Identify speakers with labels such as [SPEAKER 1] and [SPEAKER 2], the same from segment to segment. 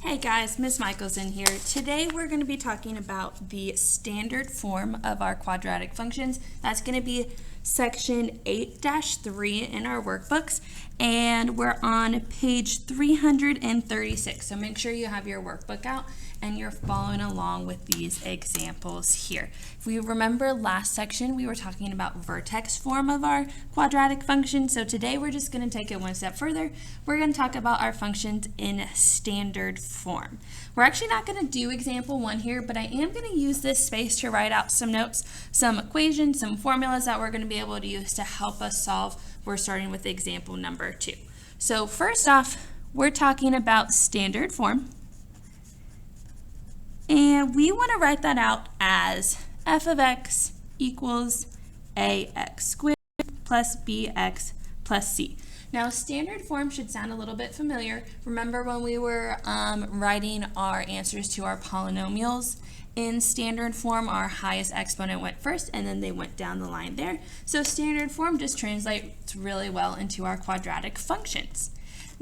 [SPEAKER 1] Hey guys, Miss Michaels in here. Today we're going to be talking about the standard form of our quadratic functions. That's going to be section 8-3 in our workbooks, and we're on page 336. So make sure you have your workbook out and you're following along with these examples here. If we remember last section, we were talking about vertex form of our quadratic function. So today we're just going to take it one step further. We're going to talk about our functions in standard form. We're actually not going to do example 1 here, but I am going to use this space to write out some notes, some equations, some formulas that we're going to be able to use to help us solve. We're starting with example number 2. So first off, we're talking about standard form. And we want to write that out as f of x equals ax squared plus bx plus c. Now, standard form should sound a little bit familiar. Remember when we were writing our answers to our polynomials? In standard form, our highest exponent went first, and then they went down the line there. So standard form just translates really well into our quadratic functions.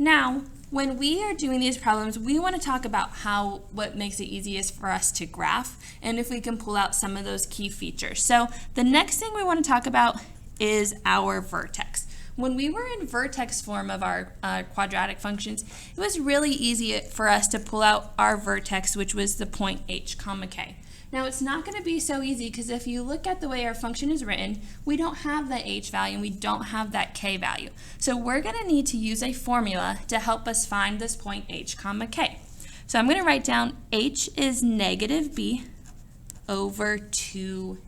[SPEAKER 1] Now, when we are doing these problems, we want to talk about what makes it easiest for us to graph, and if we can pull out some of those key features. So the next thing we want to talk about is our vertex. When we were in vertex form of our quadratic functions, it was really easy for us to pull out our vertex, which was the point h comma k. Now, it's not going to be so easy because if you look at the way our function is written, we don't have that h value and we don't have that k value. So we're going to need to use a formula to help us find this point h comma k. So I'm going to write down h is negative b over 2a.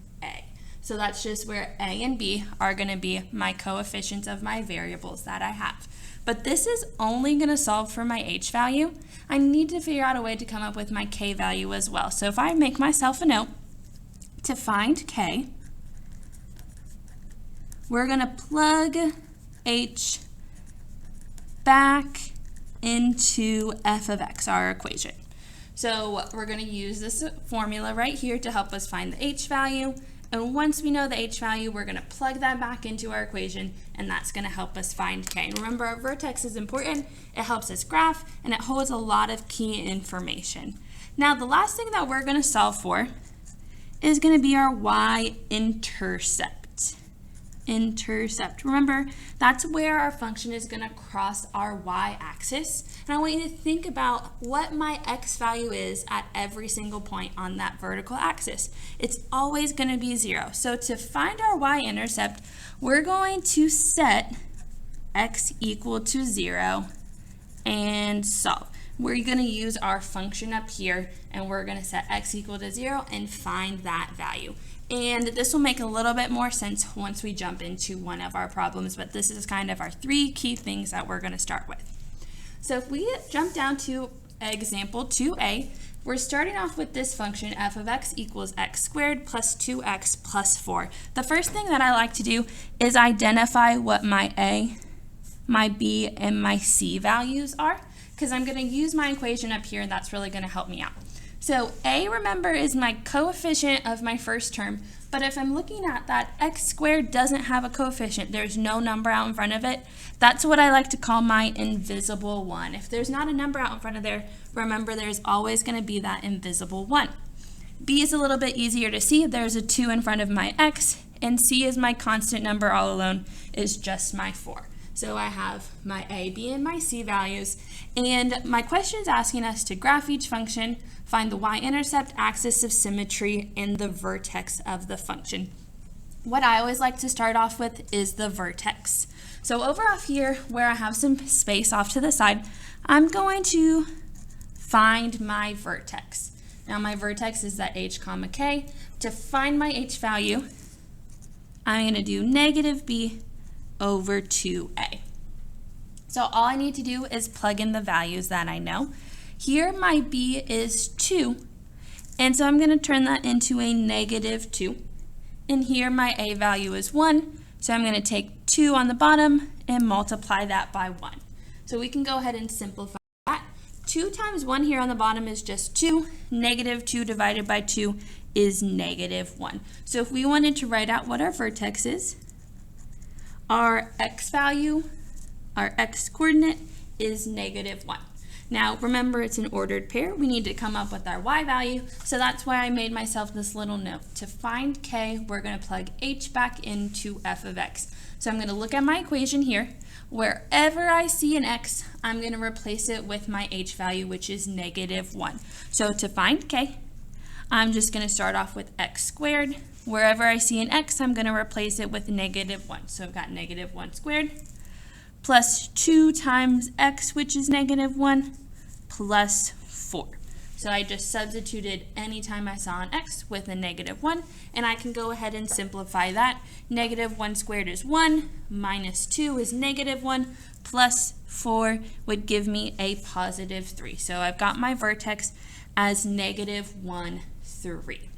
[SPEAKER 1] So that's just where a and b are going to be my coefficients of my variables that I have. But this is only going to solve for my h value. I need to figure out a way to come up with my k value as well. So if I make myself a note to find k, we're going to plug h back into f of x, our equation. So we're going to use this formula right here to help us find the h value. And once we know the h value, we're going to plug that back into our equation, and that's going to help us find k. And remember, our vertex is important. It helps us graph, and it holds a lot of key information. Now, the last thing that we're going to solve for is going to be our y-intercept. Remember, that's where our function is going to cross our y-axis. And I want you to think about what my x value is at every single point on that vertical axis. It's always going to be 0. So to find our y-intercept, we're going to set x equal to 0 and solve. We're going to use our function up here, and we're going to set x equal to 0 and find that value. And this will make a little bit more sense once we jump into one of our problems, but this is kind of our 3 key things that we're going to start with. So if we jump down to example 2a, we're starting off with this function f of x equals x squared plus 2x plus 4. The first thing that I like to do is identify what my a, my b, and my c values are, because I'm going to use my equation up here, and that's really going to help me out. So a, remember, is my coefficient of my first term, but if I'm looking at that, x squared doesn't have a coefficient. There's no number out in front of it. That's what I like to call my invisible 1. If there's not a number out in front of there, remember there's always going to be that invisible 1. B is a little bit easier to see. There's a 2 in front of my x, and c is my constant number all alone, is just my 4. So I have my a, b, and my c values, and my question is asking us to graph each function, find the y-intercept, axis of symmetry, and the vertex of the function. What I always like to start off with is the vertex. So over off here, where I have some space off to the side, I'm going to find my vertex. Now my vertex is that h comma k. To find my h value, I'm going to do negative b over 2a. So all I need to do is plug in the values that I know. Here my b is 2, and so I'm going to turn that into a negative 2. And here my a value is 1, so I'm going to take 2 on the bottom and multiply that by 1. So we can go ahead and simplify that. 2 times 1 here on the bottom is just 2. Negative 2 divided by 2 is negative 1. So if we wanted to write out what our vertex is, our x value, our x coordinate, is -1. Now, remember, it's an ordered pair. We need to come up with our y value, so that's why I made myself this little note. To find k, we're going to plug h back into f of x. So I'm going to look at my equation here. Wherever I see an x, I'm going to replace it with my h value, which is -1. So to find k, I'm just going to start off with x squared. Wherever I see an x, I'm going to replace it with -1. So I've got -1 squared plus 2 times x, which is -1, plus 4. So I just substituted anytime I saw an x with a -1, and I can go ahead and simplify that. -1 squared is 1, minus 2 is -1, plus 4 would give me a positive 3. So I've got my vertex as -1, 3.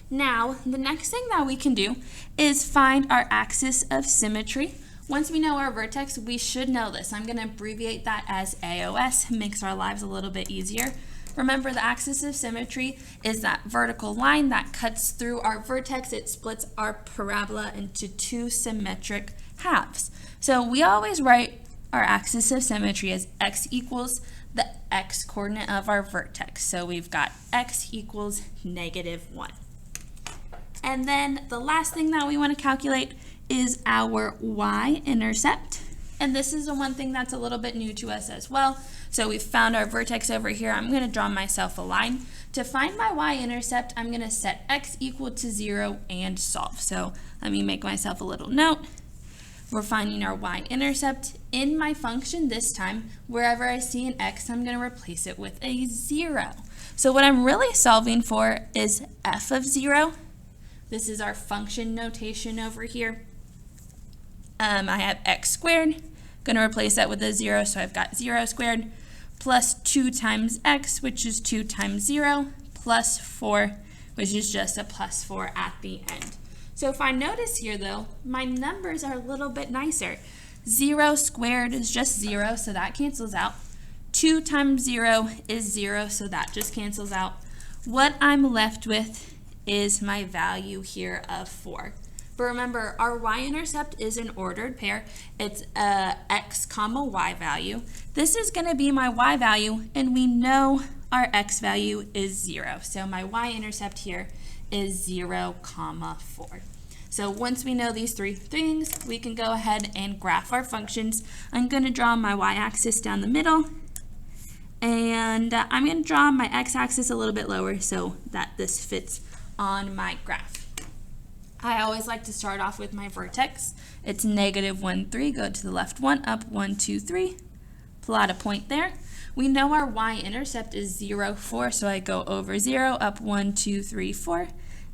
[SPEAKER 1] Now, the next thing that we can do is find our axis of symmetry. Once we know our vertex, we should know this. I'm going to abbreviate that as AOS. It makes our lives a little bit easier. Remember, the axis of symmetry is that vertical line that cuts through our vertex. It splits our parabola into 2 symmetric halves. So we always write our axis of symmetry as x equals the x coordinate of our vertex. So we've got x equals -1. And then the last thing that we want to calculate is our y-intercept. And this is the one thing that's a little bit new to us as well. So we've found our vertex over here. I'm going to draw myself a line. To find my y-intercept, I'm going to set x equal to 0 and solve. So let me make myself a little note. We're finding our y-intercept. In my function this time, wherever I see an x, I'm going to replace it with a 0. So what I'm really solving for is f of 0. This is our function notation over here. I have x squared. Going to replace that with a 0, so I've got 0 squared plus 2 times x, which is 2 times 0, plus 4, which is just a plus 4 at the end. So if I notice here, though, my numbers are a little bit nicer. 0 squared is just 0, so that cancels out. 2 times 0 is 0, so that just cancels out. What I'm left with is my value here of 4. But remember, our y-intercept is an ordered pair. It's a x comma y value. This is going to be my y value, and we know our x value is 0. So my y-intercept here is 0, 4. So once we know these 3 things, we can go ahead and graph our functions. I'm going to draw my y-axis down the middle, and I'm going to draw my x-axis a little bit lower so that this fits on my graph. I always like to start off with my vertex. It's -1, 3, go to the left 1, up 1, 2, 3, plot a point there. We know our y-intercept is 0, 4, so I go over 0, up 1, 2, 3, 4,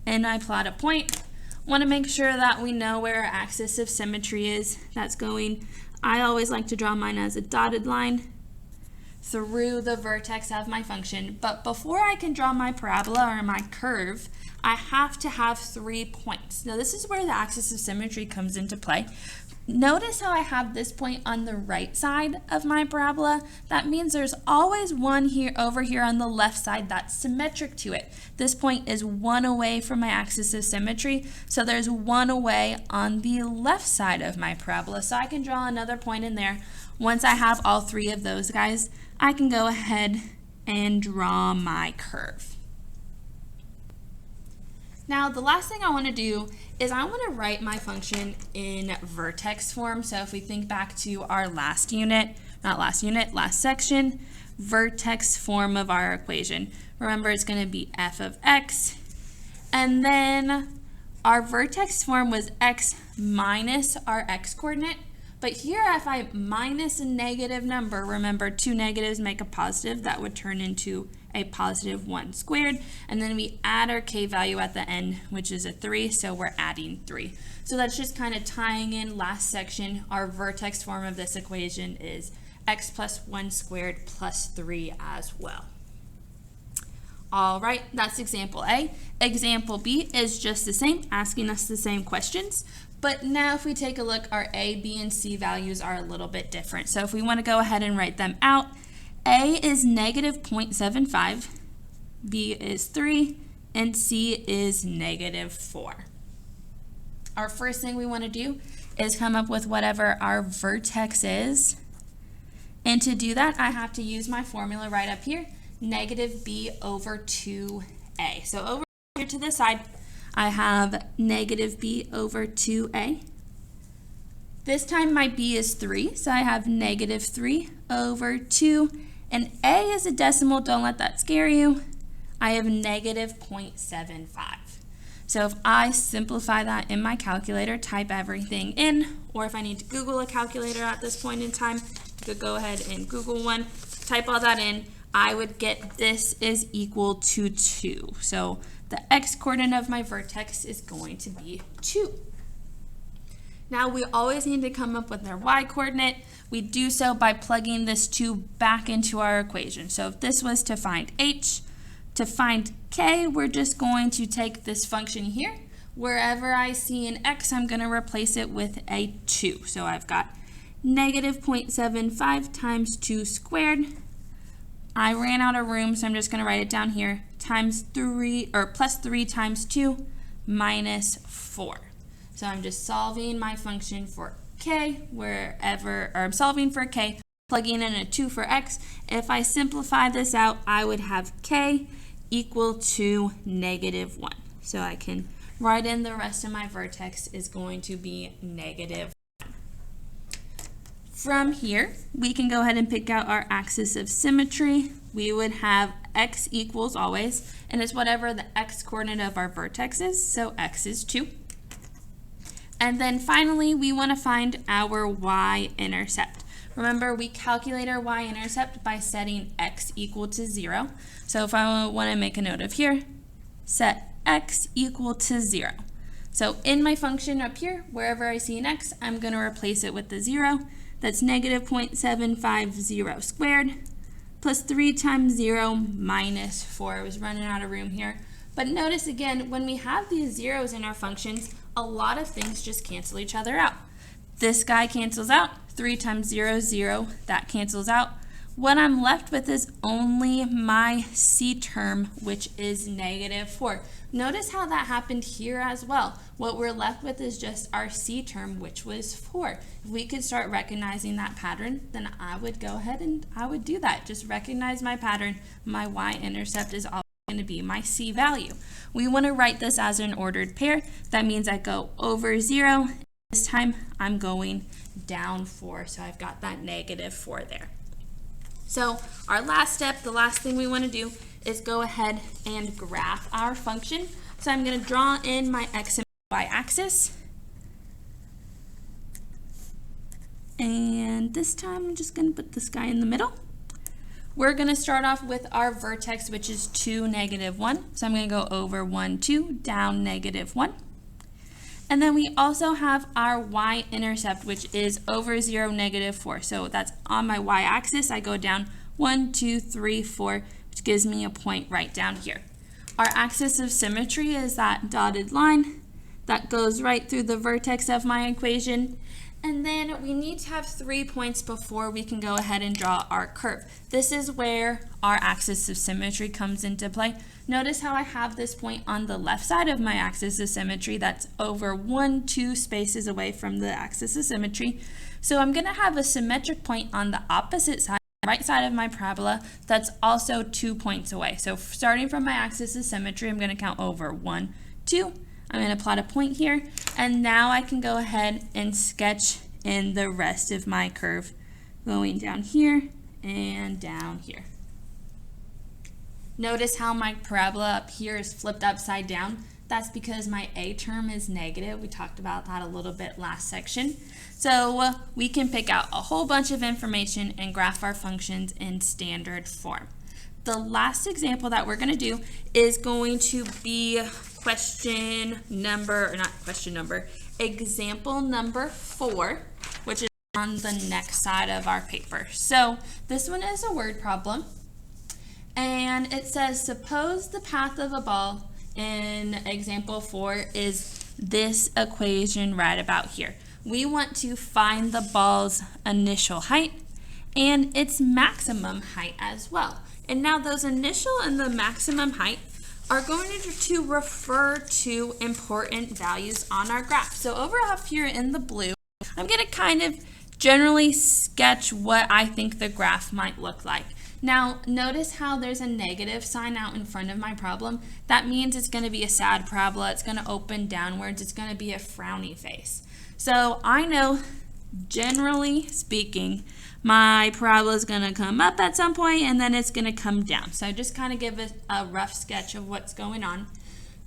[SPEAKER 1] and I plot a point. Want to make sure that we know where our axis of symmetry is. That's going, I always like to draw mine as a dotted line through the vertex of my function. But before I can draw my parabola or my curve, I have to have 3 points. Now this is where the axis of symmetry comes into play. Notice how I have this point on the right side of my parabola. That means there's always one here over here on the left side that's symmetric to it. This point is 1 away from my axis of symmetry, so there's 1 away on the left side of my parabola. So I can draw another point in there. Once I have all 3 of those guys, I can go ahead and draw my curve. Now, the last thing I want to do is I want to write my function in vertex form. So if we think back to our last section, vertex form of our equation. Remember, it's going to be f of x, and then our vertex form was x minus our x coordinate. But here, if I minus a negative number, remember 2 negatives make a positive, that would turn into a positive 1 squared, and then we add our k value at the end, which is a 3, so we're adding 3. So that's just kind of tying in last section. Our vertex form of this equation is x plus 1 squared plus 3 as well. All right, that's example A. Example B is just the same, asking us the same questions. But now if we take a look, our A, B, and C values are a little bit different. So if we want to go ahead and write them out, A is -0.75, B is 3, and C is -4. Our first thing we want to do is come up with whatever our vertex is, And to do that, I have to use my formula right up here, negative b over 2a. So over here to the side, I have negative b over 2a. This time my b is 3, so I have negative 3 over 2. And a is a decimal, don't let that scare you. I have negative 0.75. So if I simplify that in my calculator, type everything in, or if I need to Google a calculator at this point in time, I could go ahead and Google one, type all that in, I would get this is equal to 2. So the x-coordinate of my vertex is going to be 2. Now we always need to come up with our y-coordinate. We do so by plugging this 2 back into our equation. So if this was to find h, to find k, we're just going to take this function here. Wherever I see an x, I'm going to replace it with a 2. So I've got negative 0.75 times 2 squared. I ran out of room, so I'm just going to write it down here. Times 3, or plus 3 times 2 minus 4. So I'm just solving my function for k wherever, or I'm solving for k, plugging in a 2 for x. If I simplify this out, I would have k equal to negative 1. So I can write in the rest of my vertex is going to be negative 1. From here, we can go ahead and pick out our axis of symmetry. We would have x equals always, and it's whatever the x-coordinate of our vertex is, so x is 2. And then finally, we want to find our y-intercept. Remember, we calculate our y-intercept by setting x equal to 0. So if I want to make a note of here, set x equal to 0. So in my function up here, wherever I see an x, I'm going to replace it with the 0. That's negative 0.750 squared plus 3 times 0 minus 4. I was running out of room here. But notice again, when we have these zeros in our functions, a lot of things just cancel each other out. This guy cancels out. 3 times 0 is 0. That cancels out. What I'm left with is only my c term, which is negative 4. Notice how that happened here as well. What we're left with is just our c term, which was 4. If we could start recognizing that pattern, then I would go ahead and I would do that. Just recognize my pattern. My y-intercept is always going to be my c value. We want to write this as an ordered pair. That means I go over 0. This time I'm going down 4, so I've got that negative 4 there. So our last step, the last thing we want to do is go ahead and graph our function. So I'm going to draw in my x and y axis. And this time I'm just going to put this guy in the middle. We're going to start off with our vertex, which is 2, negative 1. So I'm going to go over 1, 2, down negative 1. And then we also have our y-intercept, which is over 0, negative 4. So that's on my y-axis. I go down 1, 2, 3, 4, which gives me a point right down here. Our axis of symmetry is that dotted line that goes right through the vertex of my equation. And then we need to have 3 points before we can go ahead and draw our curve. This is where our axis of symmetry comes into play. Notice how I have this point on the left side of my axis of symmetry that's over 1, 2 spaces away from the axis of symmetry. So I'm going to have a symmetric point on the opposite side, right side of my parabola, that's also 2 points away. So starting from my axis of symmetry, I'm going to count over 1, 2. I'm going to plot a point here, and now I can go ahead and sketch in the rest of my curve, going down here and down here. Notice how my parabola up here is flipped upside down. That's because my a term is negative. We talked about that a little bit last section. So we can pick out a whole bunch of information and graph our functions in standard form. The last example that we're going to do is going to be example number 4, which is on the next side of our paper. So this one is a word problem, and it says, suppose the path of a ball in example 4 is this equation right about here. We want to find the ball's initial height and its maximum height as well. And now those initial and the maximum height are going to refer to important values on our graph. So over up here in the blue, I'm going to kind of generally sketch what I think the graph might look like. Now, notice how there's a negative sign out in front of my problem. That means it's going to be a sad parabola. It's going to open downwards. It's going to be a frowny face. So I know, generally speaking, my parabola is going to come up at some point and then it's going to come down. So I just kind of give it a rough sketch of what's going on.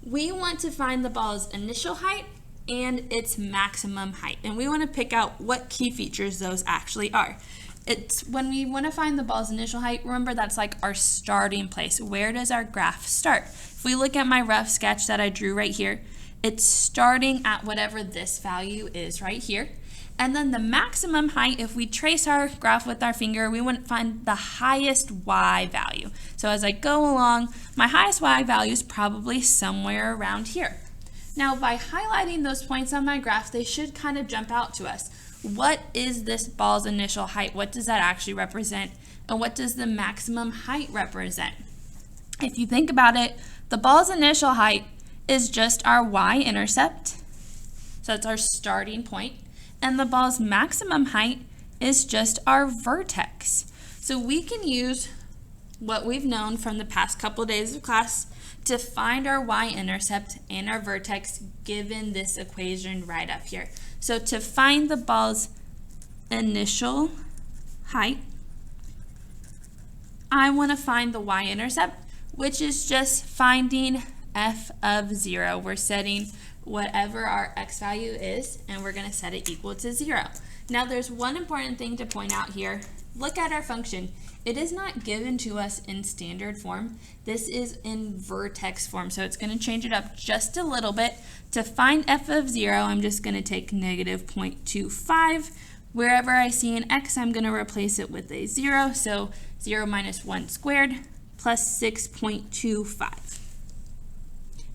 [SPEAKER 1] We want to find the ball's initial height and its maximum height. And we want to pick out what key features those actually are. It's when we want to find the ball's initial height, remember that's like our starting place. Where does our graph start? If we look at my rough sketch that I drew right here, it's starting at whatever this value is right here. And then the maximum height, if we trace our graph with our finger, we want to find the highest y value. So as I go along, my highest y value is probably somewhere around here. Now by highlighting those points on my graph, they should kind of jump out to us. What is this ball's initial height? What does that actually represent? And what does the maximum height represent? If you think about it, the ball's initial height is just our y-intercept. So that's our starting point. And the ball's maximum height is just our vertex. So we can use what we've known from the past couple of days of class to find our y-intercept and our vertex given this equation right up here. So to find the ball's initial height, I want to find the y-intercept, which is just finding f of 0. We're setting whatever our x value is, and we're going to set it equal to 0. Now there's one important thing to point out here. Look at our function. It is not given to us in standard form. This is in vertex form, so it's going to change it up just a little bit. To find f of 0, I'm just going to take negative 0.25. Wherever I see an x, I'm going to replace it with a 0, so 0 minus 1 squared plus 6.25.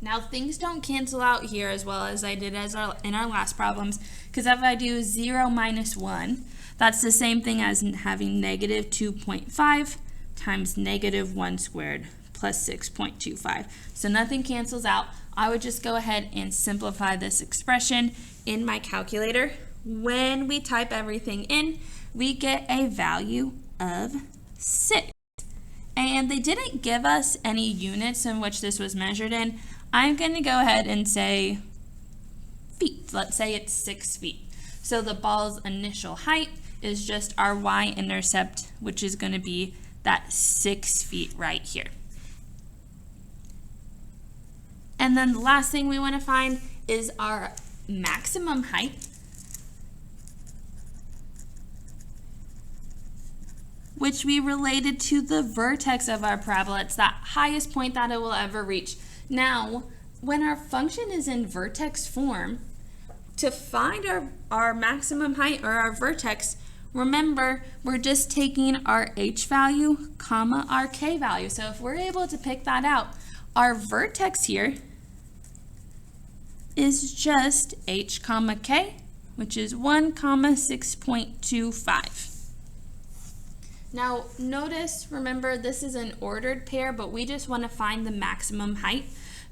[SPEAKER 1] Now things don't cancel out here as well as I did in our last problems, because if I do 0 minus 1, that's the same thing as having negative 2.5 times negative 1 squared plus 6.25. So nothing cancels out. I would just go ahead and simplify this expression in my calculator. When we type everything in, we get a value of 6. And they didn't give us any units in which this was measured in. I'm going to go ahead and say feet. Let's say it's 6 feet. So the ball's initial height is just our y-intercept, which is going to be that 6 feet right here. And then the last thing we want to find is our maximum height, which we related to the vertex of our parabola. It's that highest point that it will ever reach. Now, when our function is in vertex form, to find our maximum height or our vertex, remember, we're just taking our h value, comma, our k value. So if we're able to pick that out, our vertex here is just h comma k, which is 1 comma 6.25. Now notice, remember, this is an ordered pair, but we just want to find the maximum height.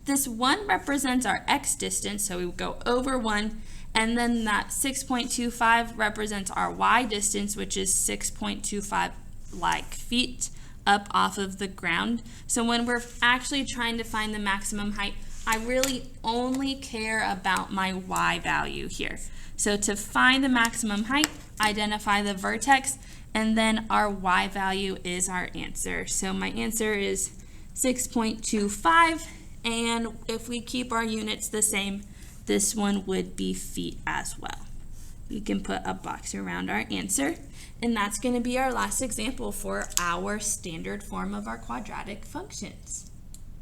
[SPEAKER 1] This 1 represents our x distance, so we would go over 1, and then that 6.25 represents our y distance, which is 6.25 like feet up off of the ground. So when we're actually trying to find the maximum height, I really only care about my y value here. So to find the maximum height, identify the vertex, and then our y value is our answer. So my answer is 6.25, and if we keep our units the same, this one would be feet as well. We can put a box around our answer, and that's going to be our last example for our standard form of our quadratic functions.